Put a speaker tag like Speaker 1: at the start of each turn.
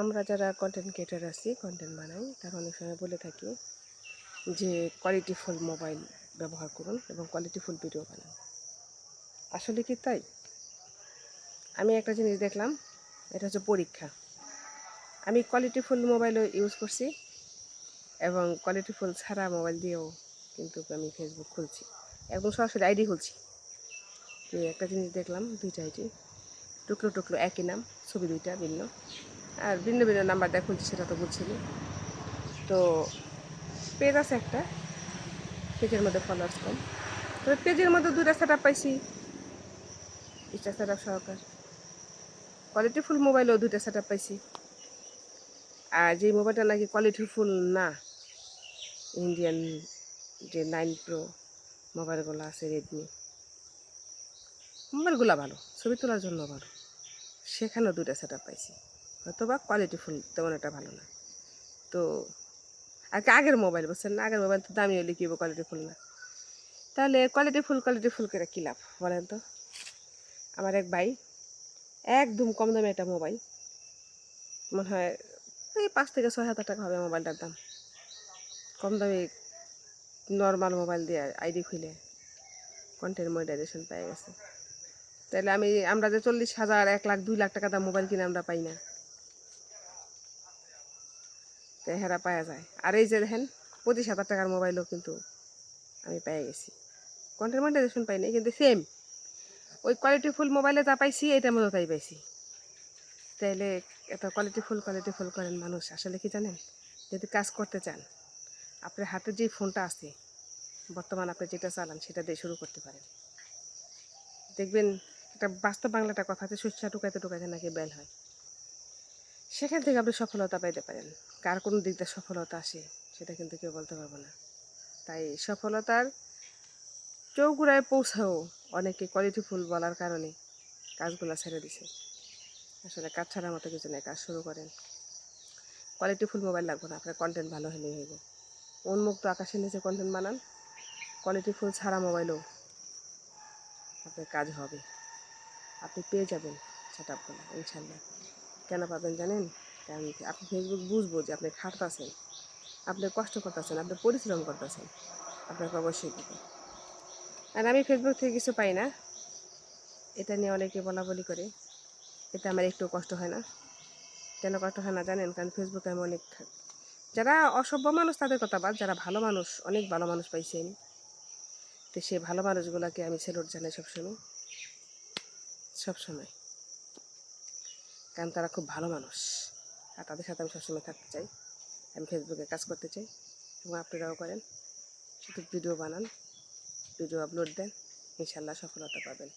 Speaker 1: আমরা যারা content creator আছি, কন্টেন্ট বানাই, তারা অনেক সময় বলে থাকি যে কোয়ালিটিফুল মোবাইল ব্যবহার করুন এবং কোয়ালিটিফুল ভিডিও বানান। আসলে কি তাই? আমি একটা জিনিস দেখলাম, এটা হচ্ছে পরীক্ষা। আমি কোয়ালিটিফুল মোবাইলও ইউজ করছি এবং কোয়ালিটিফুল ছাড়া মোবাইল দিয়েও কিন্তু আমি ফেসবুক খুলছি, একদম সরাসরি আইডি খুলছি। তো একটা জিনিস দেখলাম, দুইটা আইডি টুকরো টুকরো, একই নাম, ছবি দুইটা ভিন্ন, আর ভিন্ন ভিন্ন নাম্বার দিয়ে খুলছি, সেটা তো বুঝছিনি। তো পেজ আছে একটা, পেজের মধ্যে ফলোয়ার্স কম, তবে পেজের মধ্যে দুইটা সেট আপ পাইছি, ইনস্টা সেট আপ সহকার। কোয়ালিটিফুল মোবাইলেও দুইটা সেট আপ পাইছি। আর যে মোবাইলটা নাকি কোয়ালিটিফুল না, ইন্ডিয়ান যে 9 Pro মোবাইলগুলো আছে, রেডমি মোবাইলগুলো ভালো, ছবি তোলার জন্য ভালো, সেখানেও দুইটা সেট আপ পাইছি, হয়তো বা কোয়ালিটিফুল তেমন একটা ভালো না। তো আর কি আগের মোবাইল, বুঝছেন না, আগের মোবাইল তো দামি হলে কি কোয়ালিটিফুল না, তাহলে কোয়ালিটিফুল করে কী লাভ বলেন তো? আমার এক ভাই একদম কম দামে একটা মোবাইল, মনে হয় এই 5 থেকে 6 হাজার টাকা হবে মোবাইলটার দাম, কম দামে নর্মাল মোবাইল দিয়ে আইডি খুলে কন্টেন্ট মনিটাইজেশন পেয়ে গেছে। তাহলে আমরা যে 40,000, 1 লাখ, 2 লাখ টাকা দাম মোবাইল কিনে আমরা পাই না, তো হেরা পাওয়া যায়। আর এই যে দেখেন 25,000 টাকার মোবাইলও কিন্তু আমি পেয়ে গেছি, কন্টেন্ট মনিটাইজেশন পাই নাই, কিন্তু সেম ওই কোয়ালিটিফুল মোবাইলে যা পাইছি এটার মধ্যে তাই পাইছি। তাইলে এত কোয়ালিটিফুল করেন মানুষ, আসলে কি জানেন? যদি কাজ করতে চান, আপনার হাতে যে ফোনটা আছে বর্তমান, আপনি যেটা চালান সেটা দিয়ে শুরু করতে পারেন। দেখবেন একটা বাস্তব বাংলাটা কথা আছে, সরিষা টুকাইতে টুকাইতে নাকি বেল হয়। সেখান থেকে আপনি সফলতা পাইতে পারেন। কার কোন দিক দিয়ে সফলতা আসে সেটা কিন্তু কেউ বলতে পারবো না। তাই সফলতার চৌগুড়ায় পৌঁছাও অনেকে কোয়ালিটিফুল বলার কারণে কাজগুলো ছেড়ে দিছে। আসলে কাজ ছাড়ার মতো কিছু নেই, কাজ শুরু করেন। কোয়ালিটিফুল মোবাইল লাগবে না, আপনার কন্টেন্ট ভালো হলেই হইব। উন্মুক্ত আকাশের নিচে কন্টেন্ট বানান, কোয়ালিটিফুল ছাড়া মোবাইলও আপনার কাজ হবে, আপনি পেয়ে যাবেন সেট আপগুলো ইনশাল্লাহ। কেন পাবেন জানেন? কারণ আপনি ফেসবুক বুঝবো যে আপনি খাটতেছেন, আপনি কষ্ট করতেছেন, আপনি পরিশ্রম করতেছেন, আপনাকে অবশ্যই দেবে। আর আমি ফেসবুক থেকে কিছু পাই না, এটা নিয়ে অনেকে বলা বলি করে, এটা আমার একটু কষ্ট হয় না। কেন কষ্ট হয় না জানেন? কারণ ফেসবুকে আমি অনেক, যারা অসভ্য মানুষ তাদের কথা বাদ, যারা ভালো মানুষ, অনেক ভালো মানুষ পাইছি আমি। তো সেই ভালো মানুষগুলোকে আমি স্যালুট জানাই সবসময় সবসময়, কারণ তারা খুব ভালো মানুষ, আর তাদের সাথে আমি সবসময় থাকতে চাই। আমি ফেসবুকে কাজ করতে চাই এবং আপনারাও করেন, শুধু ভিডিও বানান, ভিডিও আপলোড দেন, ইনশাল্লাহ সফলতা পাবেন।